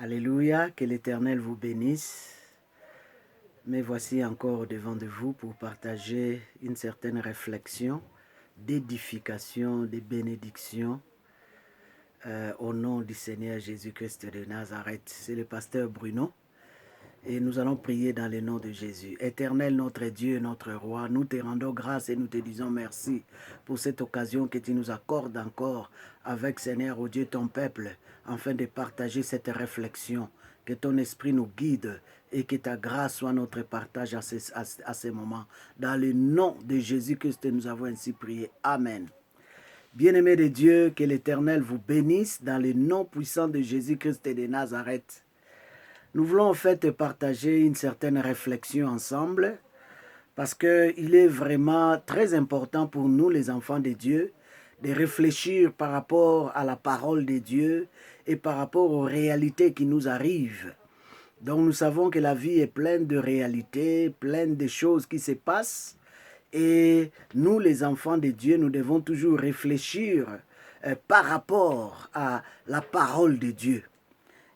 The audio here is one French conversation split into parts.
Alléluia, que l'Éternel vous bénisse. Me voici encore devant de vous pour partager une certaine réflexion, d'édification, de bénédiction au nom du Seigneur Jésus-Christ de Nazareth. C'est le pasteur Bruno et nous allons prier dans le nom de Jésus. Éternel, notre Dieu, notre Roi, nous te rendons grâce et nous te disons merci pour cette occasion que tu nous accordes encore avec, Seigneur, oh Dieu, ton peuple, afin de partager cette réflexion. Que ton esprit nous guide et que ta grâce soit notre partage à ces moments. Dans le nom de Jésus-Christ, nous avons ainsi prié. Amen. Bien-aimés de Dieu, que l'Éternel vous bénisse dans le nom puissant de Jésus-Christ de Nazareth. Nous voulons en fait partager une certaine réflexion ensemble parce qu'il est vraiment très important pour nous, les enfants de Dieu, de réfléchir par rapport à la parole de Dieu et par rapport aux réalités qui nous arrivent. Donc nous savons que la vie est pleine de réalités, pleine de choses qui se passent. Et nous, les enfants de Dieu, nous devons toujours réfléchir par rapport à la parole de Dieu.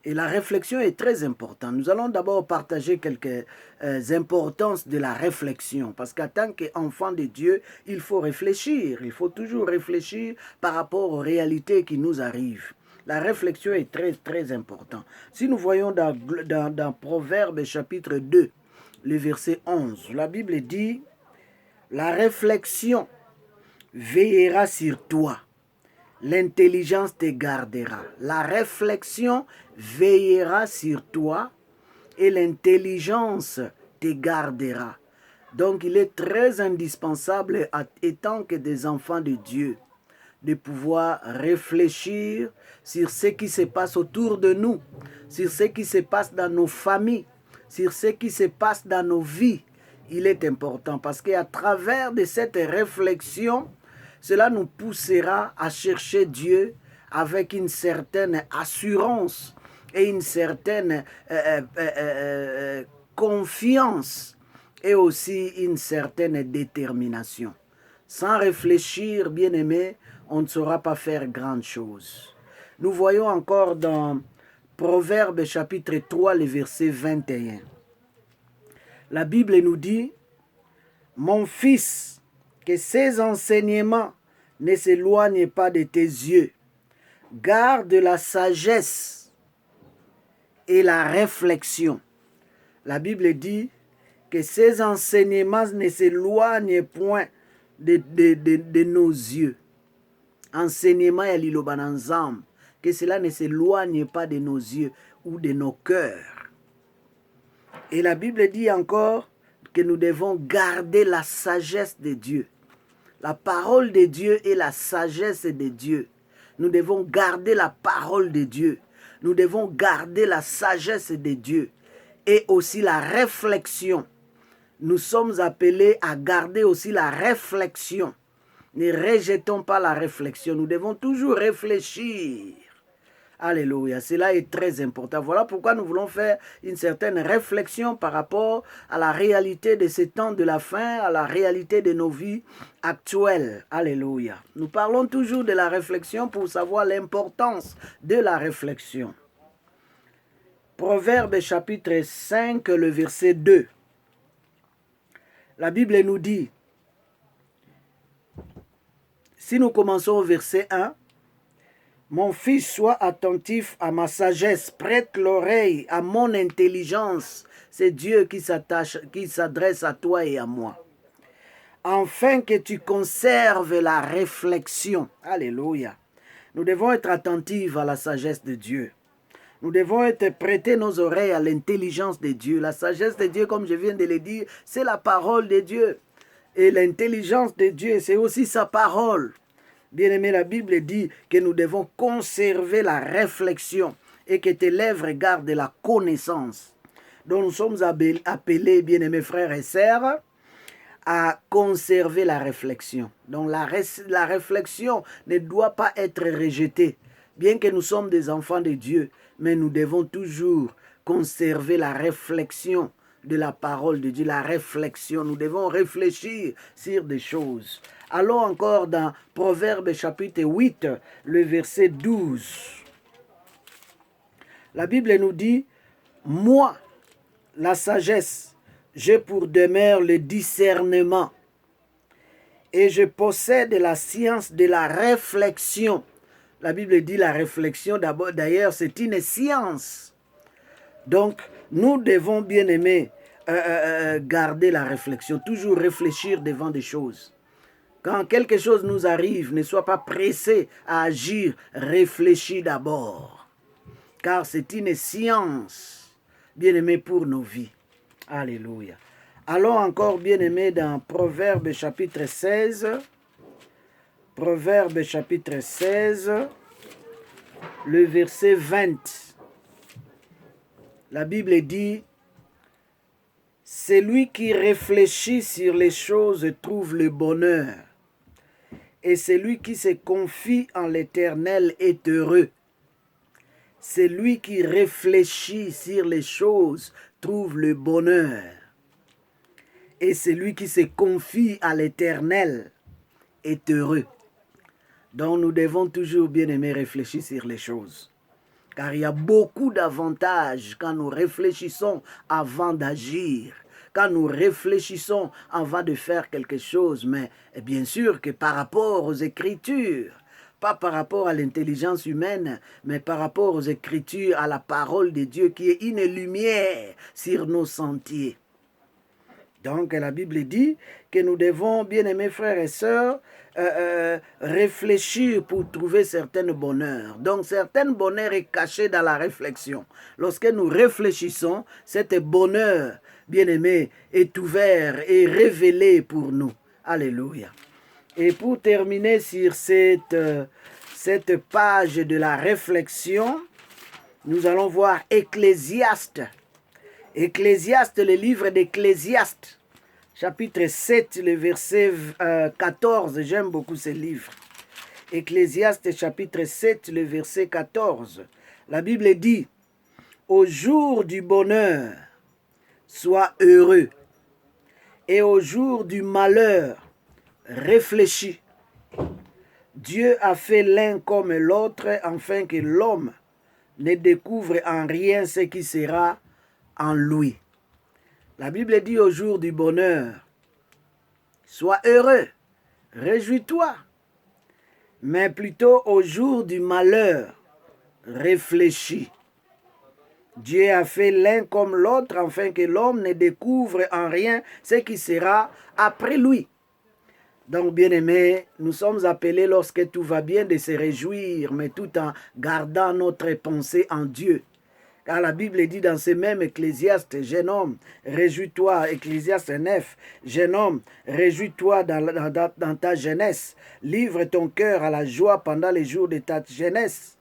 Et la réflexion est très importante. Nous allons d'abord partager quelques importances de la réflexion. Parce qu'en tant qu'enfant de Dieu, il faut réfléchir. Il faut toujours réfléchir par rapport aux réalités qui nous arrivent. La réflexion est très, très importante. Si nous voyons dans Proverbes chapitre 2, le verset 11, la Bible dit « La réflexion veillera sur toi. L'intelligence te gardera. » La réflexion veillera sur toi et l'intelligence te gardera. Donc, il est très indispensable, étant que des enfants de Dieu, de pouvoir réfléchir sur ce qui se passe autour de nous, sur ce qui se passe dans nos familles, sur ce qui se passe dans nos vies. Il est important parce qu'à travers de cette réflexion, cela nous poussera à chercher Dieu avec une certaine assurance et une certaine confiance et aussi une certaine détermination. Sans réfléchir, bien-aimé, on ne saura pas faire grande chose. Nous voyons encore dans Proverbes chapitre 3, le verset 21. La Bible nous dit « Mon fils, que ces enseignements ne s'éloignent pas de tes yeux. Garde la sagesse et la réflexion. » La Bible dit que ces enseignements ne s'éloignent point de nos yeux. Enseignement et l'Ilobananzam, que cela ne s'éloigne pas de nos yeux ou de nos cœurs. Et la Bible dit encore que nous devons garder la sagesse de Dieu. La parole de Dieu et la sagesse de Dieu. Nous devons garder la parole de Dieu. Nous devons garder la sagesse de Dieu. Et aussi la réflexion. Nous sommes appelés à garder aussi la réflexion. Ne rejetons pas la réflexion. Nous devons toujours réfléchir. Alléluia. Cela est très important. Voilà pourquoi nous voulons faire une certaine réflexion par rapport à la réalité de ces temps de la fin, à la réalité de nos vies actuelles. Alléluia. Nous parlons toujours de la réflexion pour savoir l'importance de la réflexion. Proverbe chapitre 5, le verset 2. La Bible nous dit, si nous commençons au verset 1, « Mon fils, sois attentif à ma sagesse, prête l'oreille à mon intelligence. » C'est Dieu qui s'adresse à toi et à moi. « Afin que tu conserves la réflexion. » Alléluia. Nous devons être attentifs à la sagesse de Dieu. Nous devons prêter nos oreilles à l'intelligence de Dieu. La sagesse de Dieu, comme je viens de le dire, c'est la parole de Dieu. Et l'intelligence de Dieu, c'est aussi sa parole. Bien-aimé, la Bible dit que nous devons conserver la réflexion et que tes lèvres gardent la connaissance. Donc nous sommes appelés, bien-aimés frères et sœurs, à conserver la réflexion. Donc la réflexion ne doit pas être rejetée. Bien que nous sommes des enfants de Dieu, mais nous devons toujours conserver la réflexion de la parole de Dieu, la réflexion. Nous devons réfléchir sur des choses. Allons encore dans Proverbes chapitre 8, le verset 12. La Bible nous dit, moi, la sagesse, j'ai pour demeure le discernement et je possède la science de la réflexion. La Bible dit la réflexion, d'abord, d'ailleurs, c'est une science. Donc, nous devons bien aimer garder la réflexion, toujours réfléchir devant des choses. Quand quelque chose nous arrive, ne sois pas pressé à agir, réfléchis d'abord. Car c'est une science, bien aimé, pour nos vies. Alléluia. Allons encore, bien aimé, dans Proverbes chapitre 16. Proverbes chapitre 16, le verset 20. La Bible dit, « Celui qui réfléchit sur les choses trouve le bonheur, et celui qui se confie en l'Éternel est heureux. » Celui qui réfléchit sur les choses trouve le bonheur, et celui qui se confie à l'Éternel est heureux. Donc nous devons toujours bien aimer réfléchir sur les choses. Car il y a beaucoup d'avantages quand nous réfléchissons avant d'agir, quand nous réfléchissons avant de faire quelque chose. Mais bien sûr que par rapport aux Écritures, pas par rapport à l'intelligence humaine, mais par rapport aux Écritures, à la parole de Dieu qui est une lumière sur nos sentiers. Donc la Bible dit que nous devons, bien aimés frères et sœurs, réfléchir pour trouver certains bonheurs. Donc certains bonheurs est caché dans la réflexion. Lorsque nous réfléchissons, cet bonheur, bien aimé, est ouvert et révélé pour nous. Alléluia. Et pour terminer sur cette page de la réflexion, nous allons voir Ecclésiaste. Ecclésiaste, le livre d'Ecclésiaste, chapitre 7, le verset 14. J'aime beaucoup ce livre. Ecclésiaste, chapitre 7, le verset 14. La Bible dit, « Au jour du bonheur, sois heureux, et au jour du malheur, réfléchis. Dieu a fait l'un comme l'autre, afin que l'homme ne découvre en rien ce qui sera en lui. » La Bible dit au jour du bonheur, sois heureux, réjouis-toi. Mais plutôt au jour du malheur, réfléchis. Dieu a fait l'un comme l'autre, afin que l'homme ne découvre en rien ce qui sera après lui. Donc, bien-aimés, nous sommes appelés lorsque tout va bien de se réjouir, mais tout en gardant notre pensée en Dieu. Car la Bible dit dans ce même Ecclésiaste, « Jeune homme, réjouis-toi » Ecclésiaste 9, « Jeune homme, réjouis-toi dans ta jeunesse. Livre ton cœur à la joie pendant les jours de ta jeunesse.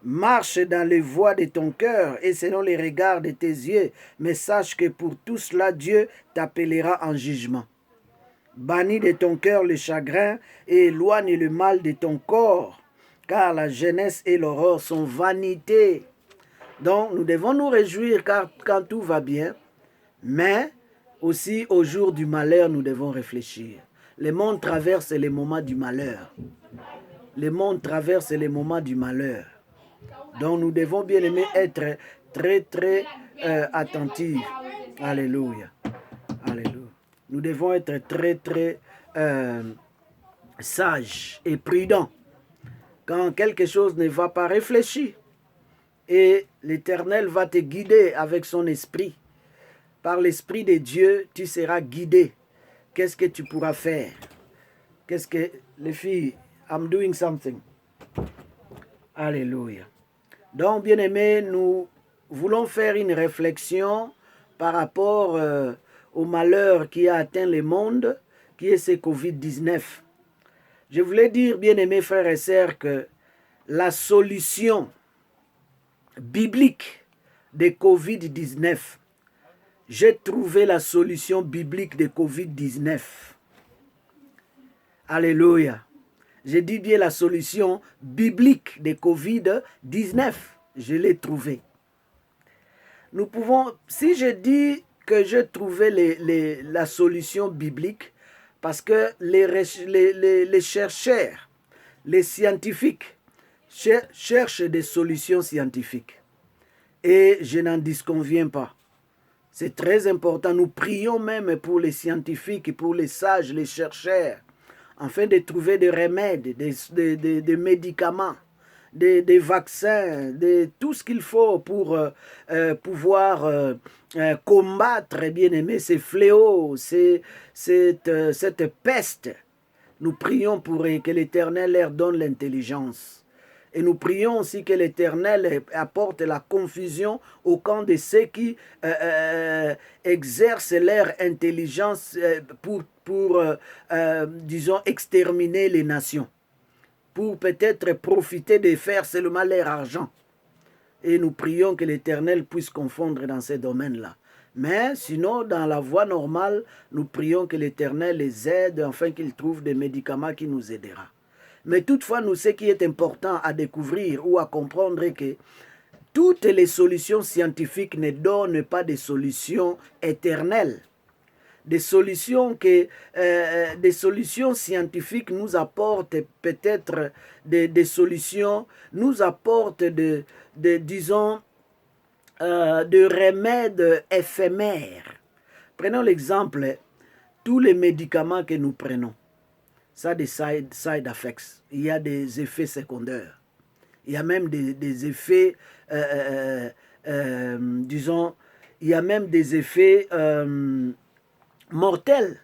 Marche dans les voies de ton cœur et selon les regards de tes yeux, mais sache que pour tout cela, Dieu t'appellera en jugement. Bannis de ton cœur le chagrin et éloigne le mal de ton corps, car la jeunesse et l'aurore sont vanité. » Donc, nous devons nous réjouir quand tout va bien, mais aussi au jour du malheur, nous devons réfléchir. Le monde traverse les moments du malheur. Le monde traverse les moments du malheur. Donc, nous devons bien aimer être très, très attentifs. Alléluia. Alléluia. Nous devons être très, très sages et prudents. Quand quelque chose ne va pas, réfléchir. Et l'Éternel va te guider avec son esprit. Par l'Esprit de Dieu, tu seras guidé. Qu'est-ce que tu pourras faire? Qu'est-ce que les filles, I'm doing something. Alléluia. Donc, bien-aimés, nous voulons faire une réflexion par rapport au malheur qui a atteint le monde, qui est ce Covid-19. Je voulais dire, bien-aimés frères et sœurs, que la solution biblique de Covid-19, j'ai trouvé la solution biblique de Covid-19. Alléluia. Je dis bien la solution biblique de Covid-19. Je l'ai trouvée. Nous pouvons, si je dis que j'ai trouvé la solution biblique, parce que les chercheurs, les scientifiques, cherchent des solutions scientifiques. Et je n'en disconviens pas. C'est très important. Nous prions même pour les scientifiques, pour les sages, les chercheurs, afin de trouver des remèdes, des médicaments, des vaccins, tout ce qu'il faut pour pouvoir combattre, bien aimé, ces fléaux, cette peste. Nous prions pour que l'Éternel leur donne l'intelligence. Et nous prions aussi que l'Éternel apporte la confusion au camp de ceux qui exercent leur intelligence pour disons, exterminer les nations, pour peut-être profiter de faire seulement leur argent. Et nous prions que l'Éternel puisse confondre dans ces domaines-là. Mais sinon, dans la voie normale, nous prions que l'Éternel les aide afin qu'ils trouvent des médicaments qui nous aideront. Mais toutefois, nous, ce qui est important à découvrir ou à comprendre est que toutes les solutions scientifiques ne donnent pas des solutions éternelles. Des solutions scientifiques nous apportent peut-être des solutions, nous apportent disons, de remèdes éphémères. Prenons l'exemple, tous les médicaments que nous prenons, ça a des side effects, il y a des effets secondaires, il y a même des effets, disons, il y a même des effets mortels.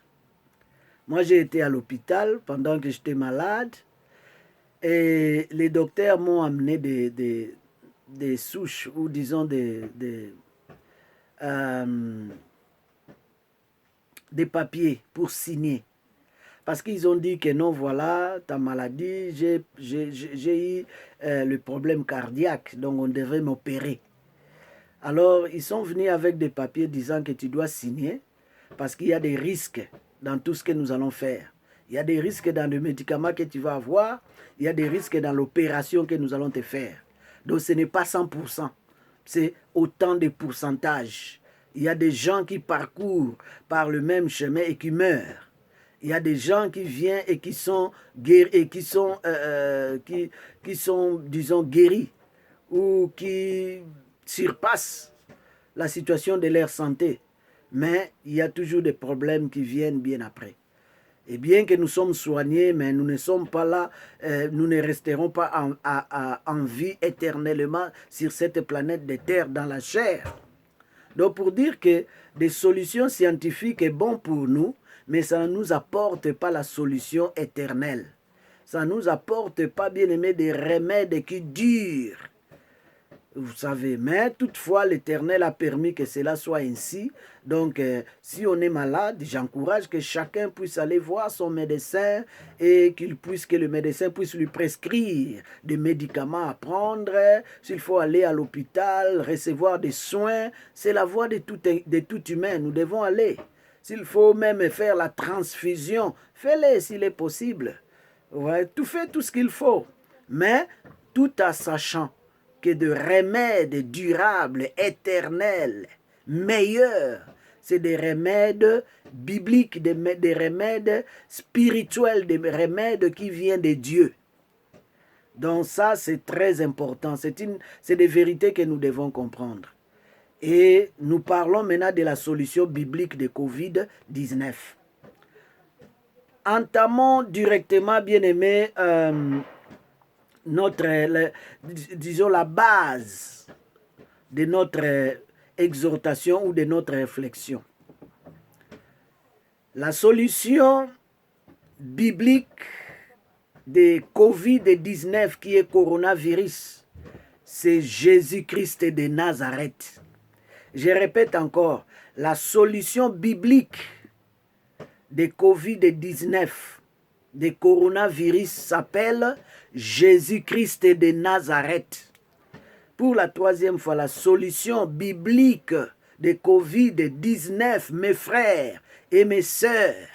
Moi, j'ai été à l'hôpital pendant que j'étais malade et les docteurs m'ont amené des souches ou disons des papiers pour signer. Parce qu'ils ont dit que non, voilà, ta maladie, j'ai eu le problème cardiaque, donc on devrait m'opérer. Alors, ils sont venus avec des papiers disant que tu dois signer parce qu'il y a des risques dans tout ce que nous allons faire. Il y a des risques dans le médicament que tu vas avoir, il y a des risques dans l'opération que nous allons te faire. Donc, ce n'est pas 100%, c'est autant de pourcentages. Il y a des gens qui parcourent par le même chemin et qui meurent. Il y a des gens qui viennent et qui sont guéris, et qui sont, disons, guéris ou qui surpassent la situation de leur santé. Mais il y a toujours des problèmes qui viennent bien après. Et bien que nous sommes soignés, mais nous ne sommes pas là, nous ne resterons pas en vie éternellement sur cette planète de terre dans la chair. Donc pour dire que des solutions scientifiques sont bonnes pour nous, mais ça ne nous apporte pas la solution éternelle. Ça ne nous apporte pas, bien aimé, des remèdes qui durent. Vous savez, mais toutefois, l'Éternel a permis que cela soit ainsi. Donc, si on est malade, j'encourage que chacun puisse aller voir son médecin et que le médecin puisse lui prescrire des médicaments à prendre. S'il faut aller à l'hôpital, recevoir des soins, c'est la voie de tout humain. Nous devons aller. S'il faut même faire la transfusion, fais-le s'il est possible. Ouais, fais tout ce qu'il faut. Mais tout en sachant que de remèdes durables, éternels, meilleurs, c'est des remèdes bibliques, des remèdes spirituels, des remèdes qui viennent de Dieu. Donc ça, c'est très important. C'est des vérités que nous devons comprendre. Et nous parlons maintenant de la solution biblique de COVID-19. Entamons directement, bien aimé, disons la base de notre exhortation ou de notre réflexion. La solution biblique de COVID-19 qui est coronavirus, c'est Jésus-Christ de Nazareth. Je répète encore, la solution biblique de COVID-19, de coronavirus s'appelle Jésus-Christ de Nazareth. Pour la troisième fois, la solution biblique de COVID-19, mes frères et mes sœurs,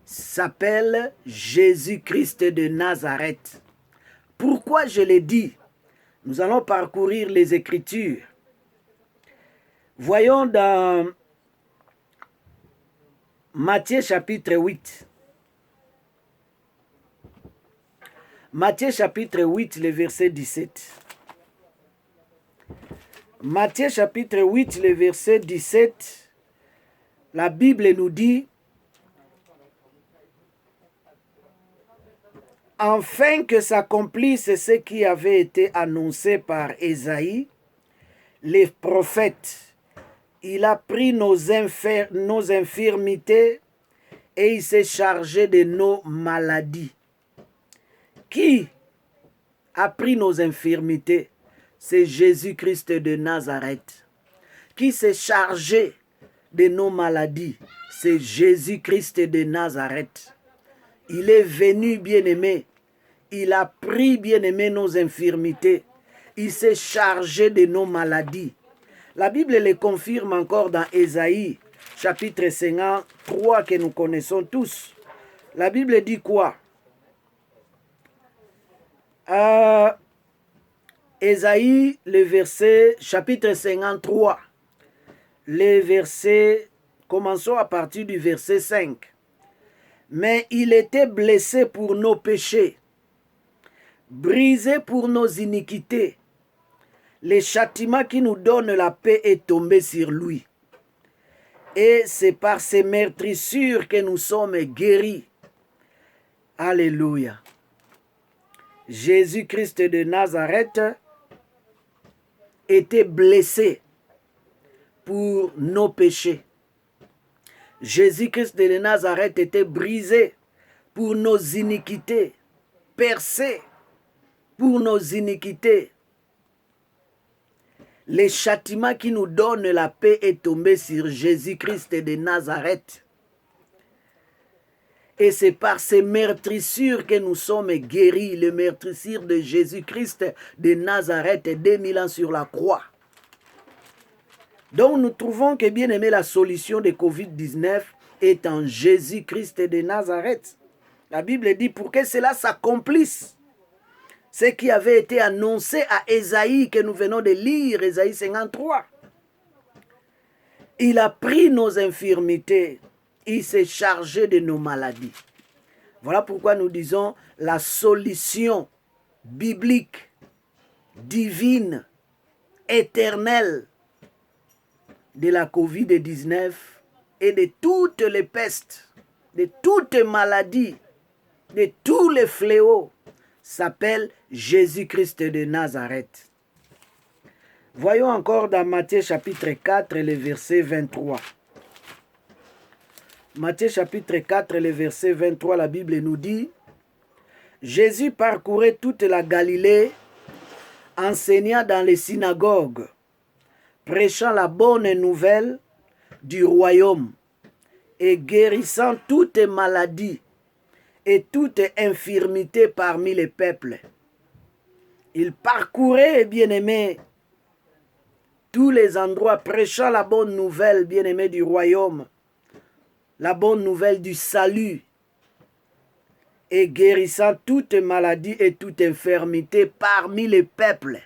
s'appelle Jésus-Christ de Nazareth. Pourquoi je l'ai dit? Nous allons parcourir les Écritures. Voyons dans Matthieu chapitre 8. Matthieu chapitre 8, le verset 17. Matthieu chapitre 8, le verset 17, la Bible nous dit: afin que s'accomplisse ce qui avait été annoncé par Ésaïe, les prophètes, il a pris nos infirmités et il s'est chargé de nos maladies. Qui a pris nos infirmités? C'est Jésus-Christ de Nazareth. Qui s'est chargé de nos maladies? C'est Jésus-Christ de Nazareth. Il est venu, bien-aimé. Il a pris, bien-aimé, nos infirmités. Il s'est chargé de nos maladies. La Bible le confirme encore dans Ésaïe, chapitre 53, que nous connaissons tous. La Bible dit quoi? Ésaïe, le verset, chapitre 53, les versets, commençons à partir du verset 5. Mais il était blessé pour nos péchés, brisé pour nos iniquités. Le châtiment qui nous donne la paix est tombé sur lui. Et c'est par ses meurtrissures que nous sommes guéris. Alléluia. Jésus-Christ de Nazareth était blessé pour nos péchés. Jésus-Christ de Nazareth était brisé pour nos iniquités, percé pour nos iniquités. Le châtiment qui nous donne la paix est tombé sur Jésus-Christ de Nazareth. Et c'est par ces meurtrissures que nous sommes guéris, les meurtrissures de Jésus-Christ de Nazareth, 2000 ans sur la croix. Donc nous trouvons que, bien aimé, la solution de Covid-19 est en Jésus-Christ de Nazareth. La Bible dit pour que cela s'accomplisse. Ce qui avait été annoncé à Ésaïe, que nous venons de lire, Ésaïe 53. Il a pris nos infirmités. Il s'est chargé de nos maladies. Voilà pourquoi nous disons la solution biblique, divine, éternelle de la COVID-19 et de toutes les pestes, de toutes les maladies, de tous les fléaux, s'appelle Jésus-Christ de Nazareth. Voyons encore dans Matthieu chapitre 4, le verset 23. Matthieu chapitre 4, le verset 23, la Bible nous dit: Jésus parcourait toute la Galilée, enseignant dans les synagogues, prêchant la bonne nouvelle du royaume et guérissant toutes maladies et toute infirmité parmi les peuples. Il parcourait, bien-aimé, tous les endroits, prêchant la bonne nouvelle, bien-aimé, du royaume, la bonne nouvelle du salut, et guérissant toute maladie et toute infirmité parmi les peuples.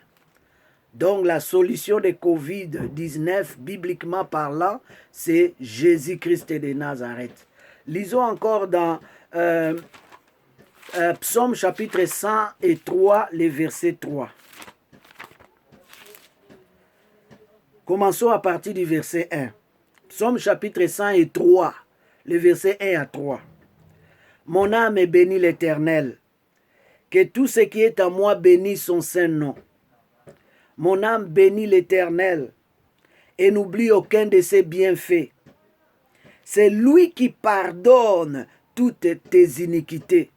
Donc la solution de Covid-19, bibliquement parlant, c'est Jésus-Christ de Nazareth. Lisons encore dans Psaume chapitre 103, le verset 3. Commençons à partir du verset 1. Psaume chapitre 103, le verset 1 à 3. Mon âme bénit l'Éternel. Que tout ce qui est en moi bénisse son saint nom. Mon âme bénit l'Éternel et n'oublie aucun de ses bienfaits. C'est lui qui pardonne toutes tes iniquités,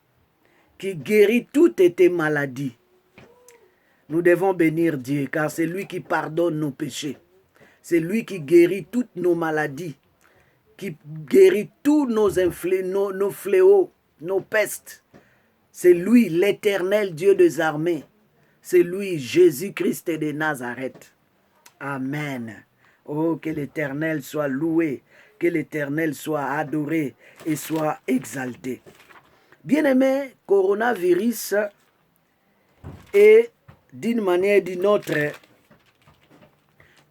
qui guérit toutes tes maladies. Nous devons bénir Dieu, car c'est lui qui pardonne nos péchés. C'est lui qui guérit toutes nos maladies, qui guérit tous nos fléaux, nos pestes. C'est lui, l'Éternel Dieu des armées. C'est lui, Jésus-Christ de Nazareth. Amen. Oh, que l'Éternel soit loué, que l'Éternel soit adoré et soit exalté. Bien-aimé, coronavirus est d'une manière ou d'une autre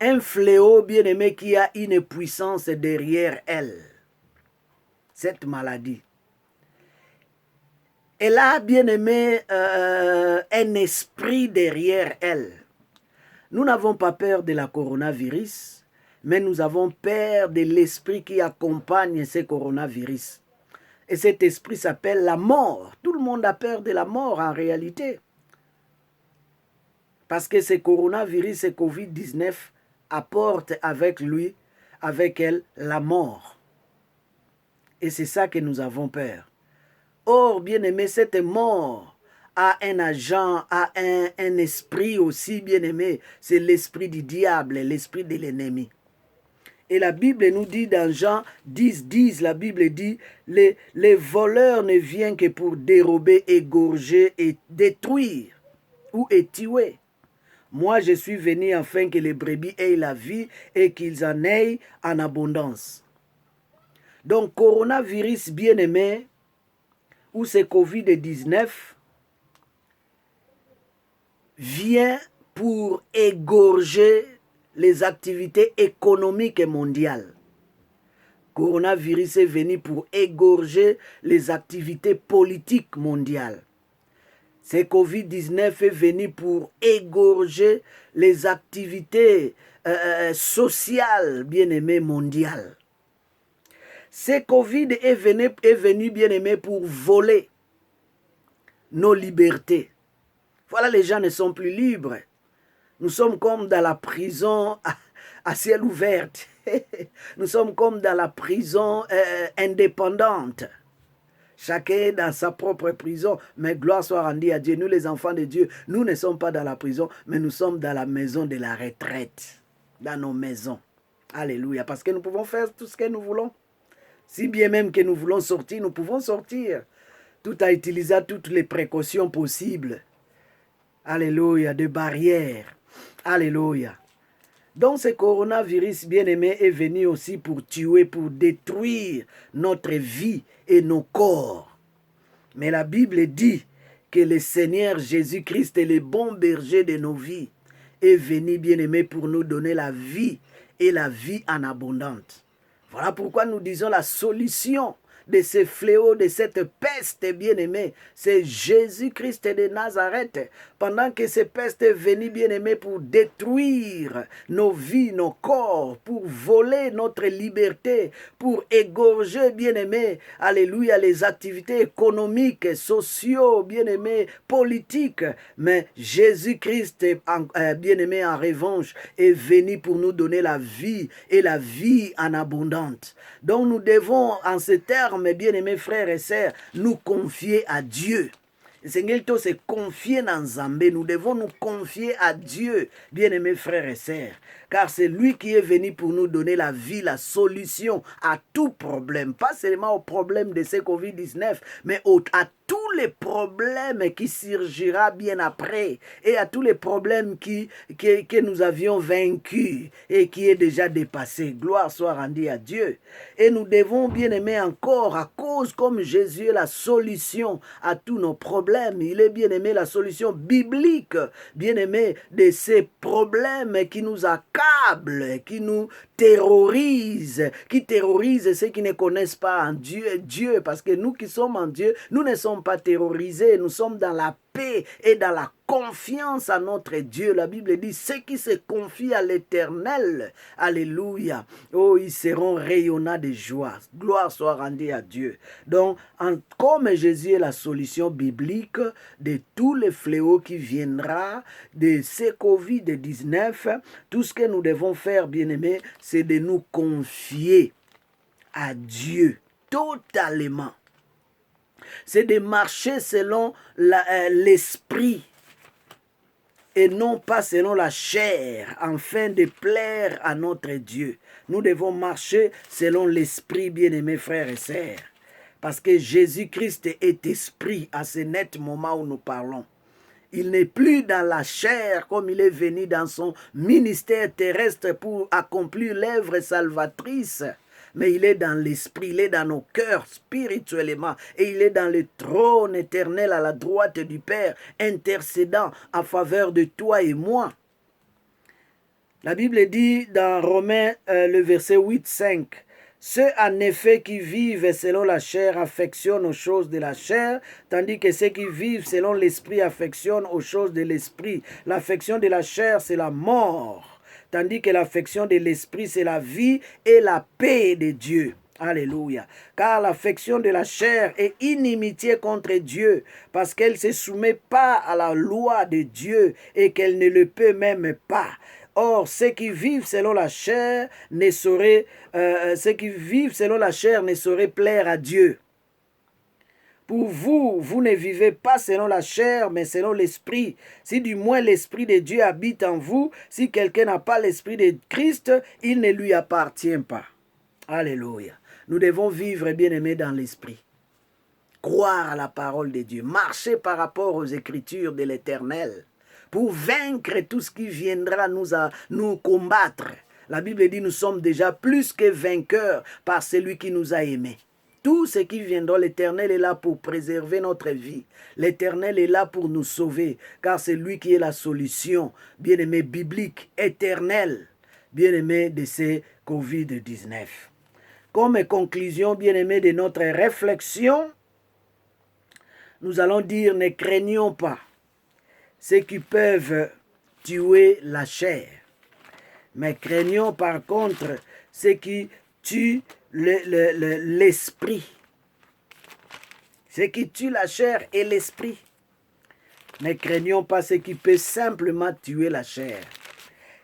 un fléau, bien-aimé, qui a une puissance derrière elle. Cette maladie. Elle a, bien-aimé, un esprit derrière elle. Nous n'avons pas peur de la coronavirus, mais nous avons peur de l'esprit qui accompagne ce coronavirus. Et cet esprit s'appelle la mort. Tout le monde a peur de la mort en réalité. Parce que ce coronavirus, ce Covid-19 apporte avec lui, avec elle, la mort. Et c'est ça que nous avons peur. Or, bien-aimé, cette mort a un agent, a un esprit aussi, bien-aimé. C'est l'esprit du diable, l'esprit de l'ennemi. Et la Bible nous dit dans Jean 10, la Bible dit, les voleurs ne viennent que pour dérober, égorger et détruire ou tuer. Moi, je suis venu afin que les brebis aient la vie et qu'ils en aient en abondance. Donc, coronavirus bien-aimé, ou ce Covid-19, vient pour égorger les activités économiques mondiales. Coronavirus est venu pour égorger les activités politiques mondiales. Ce Covid-19 est venu pour égorger les activités sociales, bien-aimées, mondiales. Ce Covid est venu, bien-aimé, pour voler nos libertés. Voilà, les gens ne sont plus libres. Nous sommes comme dans la prison à ciel ouvert. Nous sommes comme dans la prison indépendante. Chacun dans sa propre prison. Mais gloire soit rendue à Dieu. Nous, les enfants de Dieu, nous ne sommes pas dans la prison, mais nous sommes dans la maison de la retraite. Dans nos maisons. Alléluia. Parce que nous pouvons faire tout ce que nous voulons. Si bien même que nous voulons sortir, nous pouvons sortir. Tout en utilisant toutes les précautions possibles. Alléluia. De barrières. Alléluia. Donc ce coronavirus bien-aimé est venu aussi pour tuer, pour détruire notre vie et nos corps. Mais la Bible dit que le Seigneur Jésus-Christ est le bon berger de nos vies, est venu bien-aimé pour nous donner la vie et la vie en abondance. Voilà pourquoi nous disons la solution de ce fléau, de cette peste bien-aimée, c'est Jésus-Christ de Nazareth. Pendant que cette peste est venue bien-aimée pour détruire nos vies, nos corps, pour voler notre liberté, pour égorger bien-aimé, alléluia, les activités économiques, sociaux, bien-aimés, politiques. Mais Jésus-Christ, bien-aimé, en revanche, est venu pour nous donner la vie et la vie en abondance. Donc nous devons, en ces termes, bien-aimés frères et sœurs, nous confier à Dieu. Seigneur, se confier dans Zambé. Nous devons nous confier à Dieu, bien-aimés frères et sœurs. Car c'est lui qui est venu pour nous donner la vie, la solution à tout problème. Pas seulement au problème de ce Covid-19, mais à tous les problèmes qui surgira bien après. Et à tous les problèmes que nous avions vaincus et qui est déjà dépassé. Gloire soit rendue à Dieu. Et nous devons, bien-aimés, encore, à cause comme Jésus est la solution à tous nos problèmes. Il est, bien-aimé, la solution biblique, bien-aimé, de ces problèmes qui nous accablent, qui nous terrorisent, qui terrorisent ceux qui ne connaissent pas en Dieu, parce que nous qui sommes en Dieu, nous ne sommes pas terrorisés, nous sommes dans la paix et dans la confiance à notre Dieu. La Bible dit, ceux qui se confient à l'Éternel, alléluia, oh, ils seront rayonnants de joie. Gloire soit rendue à Dieu. Donc, comme Jésus est la solution biblique de tous les fléaux qui viendra, de ce Covid-19, tout ce que nous devons faire, bien-aimés, c'est de nous confier à Dieu totalement. C'est de marcher selon l'esprit et non pas selon la chair, afin de plaire à notre Dieu. Nous devons marcher selon l'esprit, bien-aimés frères et sœurs, parce que Jésus-Christ est esprit à ce net moment où nous parlons. Il n'est plus dans la chair comme il est venu dans son ministère terrestre pour accomplir l'œuvre salvatrice. Mais il est dans l'esprit, il est dans nos cœurs spirituellement. Et il est dans le trône éternel à la droite du Père, intercédant en faveur de toi et moi. La Bible dit dans Romains, le verset 8, 5, Ceux en effet qui vivent selon la chair affectionnent aux choses de la chair, tandis que ceux qui vivent selon l'esprit affectionnent aux choses de l'esprit. L'affection de la chair, c'est la mort, tandis que l'affection de l'esprit, c'est la vie et la paix de Dieu. Alléluia. Car l'affection de la chair est inimitié contre Dieu, parce qu'elle ne se soumet pas à la loi de Dieu et qu'elle ne le peut même pas. Or, ceux qui vivent selon la chair ne sauraient plaire à Dieu. Pour vous, vous ne vivez pas selon la chair, mais selon l'esprit. Si du moins l'esprit de Dieu habite en vous, si quelqu'un n'a pas l'esprit de Christ, il ne lui appartient pas. Alléluia. Nous devons vivre, bien-aimés, dans l'esprit. Croire à la parole de Dieu. Marcher par rapport aux Écritures de l'Éternel. Pour vaincre tout ce qui viendra nous combattre. La Bible dit, nous sommes déjà plus que vainqueurs par celui qui nous a aimés. Tout ce qui viendra, l'Éternel est là pour préserver notre vie. L'Éternel est là pour nous sauver, car c'est lui qui est la solution, bien-aimé, biblique, éternelle, bien-aimé, de ces Covid-19. Comme conclusion, bien-aimé, de notre réflexion, nous allons dire, ne craignons pas ceux qui peuvent tuer la chair. Mais craignons par contre ceux qui tuent l'esprit. Ceux qui tuent la chair et l'esprit. Ne craignons pas ceux qui peuvent simplement tuer la chair.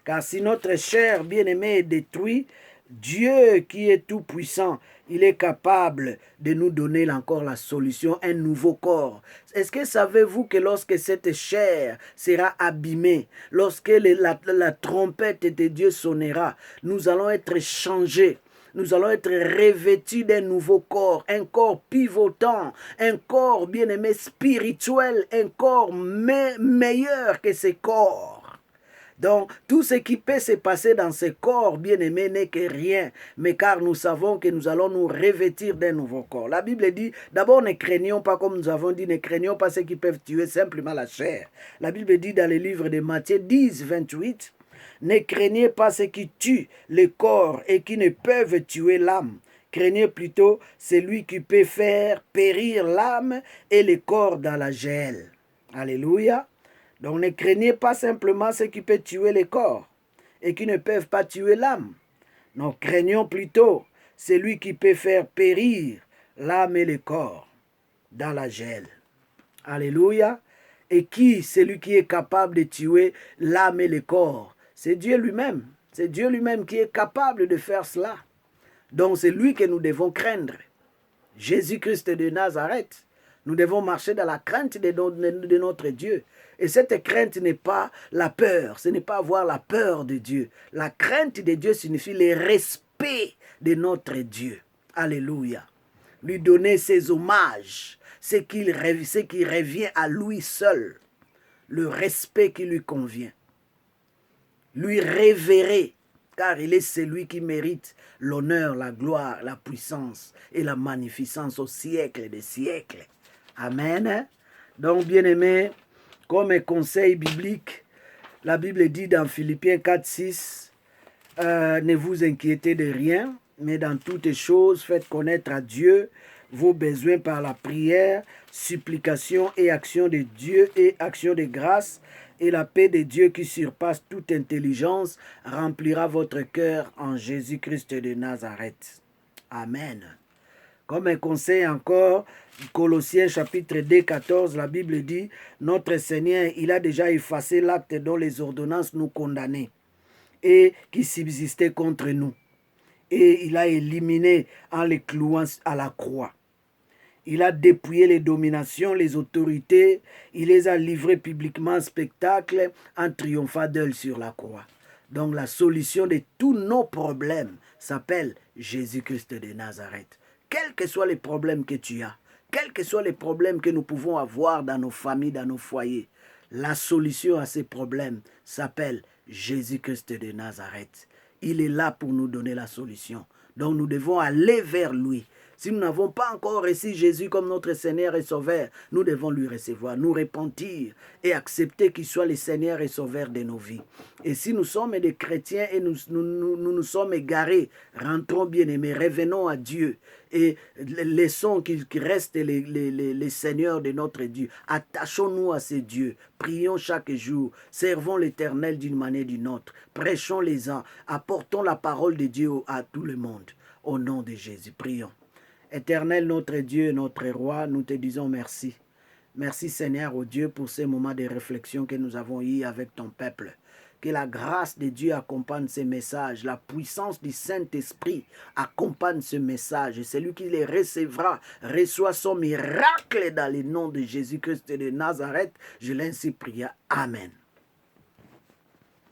Car si notre chair bien-aimée est détruite, Dieu qui est tout puissant, il est capable de nous donner encore la solution, un nouveau corps. Est-ce que savez-vous que lorsque cette chair sera abîmée, lorsque la trompette de Dieu sonnera, nous allons être changés. Nous allons être revêtus d'un nouveau corps, un corps pivotant, un corps bien-aimé spirituel, un corps meilleur que ce corps. Donc, tout ce qui peut se passer dans ce corps bien-aimé n'est que rien, mais car nous savons que nous allons nous revêtir d'un nouveau corps. La Bible dit, d'abord ne craignons pas, comme nous avons dit, ne craignons pas ceux qui peuvent tuer simplement la chair. La Bible dit dans le livre de Matthieu 10, 28, ne craignez pas ceux qui tuent le corps et qui ne peuvent tuer l'âme. Craignez plutôt celui qui peut faire périr l'âme et le corps dans la gêle. Alléluia. Donc ne craignez pas simplement ceux qui peuvent tuer le corps et qui ne peuvent pas tuer l'âme. Non, craignons plutôt celui qui peut faire périr l'âme et le corps dans la gêle. Alléluia. Et qui, celui qui est capable de tuer l'âme et le corps? C'est Dieu lui-même. C'est Dieu lui-même qui est capable de faire cela. Donc c'est lui que nous devons craindre. Jésus-Christ de Nazareth. Nous devons marcher dans la crainte de notre Dieu. Et cette crainte n'est pas la peur. Ce n'est pas avoir la peur de Dieu. La crainte de Dieu signifie le respect de notre Dieu. Alléluia. Lui donner ses hommages. Ce qui revient à lui seul. Le respect qui lui convient. Lui révérer. Car il est celui qui mérite l'honneur, la gloire, la puissance et la magnificence au siècle des siècles. Amen. Donc, bien-aimés, comme un conseil biblique, la Bible dit dans Philippiens 4, 6, ne vous inquiétez de rien, mais dans toutes choses, faites connaître à Dieu vos besoins par la prière, supplication et action de Dieu et action de grâce, et la paix de Dieu qui surpasse toute intelligence remplira votre cœur en Jésus-Christ de Nazareth. Amen. Comme un conseil encore, Colossiens chapitre 2, 14, la Bible dit, notre Seigneur, il a déjà effacé l'acte dont les ordonnances nous condamnaient et qui subsistait contre nous. Et il a éliminé en les clouant à la croix. Il a dépouillé les dominations, les autorités. Il les a livrées publiquement en spectacle en triomphant d'elles sur la croix. Donc la solution de tous nos problèmes s'appelle Jésus-Christ de Nazareth. Quels que soient les problèmes que tu as, quels que soient les problèmes que nous pouvons avoir dans nos familles, dans nos foyers, la solution à ces problèmes s'appelle Jésus-Christ de Nazareth. Il est là pour nous donner la solution. Donc nous devons aller vers lui. Si nous n'avons pas encore reçu Jésus comme notre Seigneur et Sauveur, nous devons lui recevoir, nous repentir et accepter qu'il soit le Seigneur et Sauveur de nos vies. Et si nous sommes des chrétiens et nous sommes égarés, rentrons bien-aimés, revenons à Dieu et laissons qu'il reste les seigneurs de notre Dieu. Attachons-nous à ces dieux, prions chaque jour, servons l'Éternel d'une manière ou d'une autre, prêchons les uns, apportons la parole de Dieu à tout le monde. Au nom de Jésus, prions. Éternel, notre Dieu, notre Roi, nous te disons merci. Merci Seigneur, oh Dieu, pour ces moments de réflexion que nous avons eus avec ton peuple. Que la grâce de Dieu accompagne ces messages, la puissance du Saint-Esprit accompagne ce message. Et celui qui les recevra reçoit son miracle dans le nom de Jésus-Christ de Nazareth. Je l'ai ainsi prié. Amen.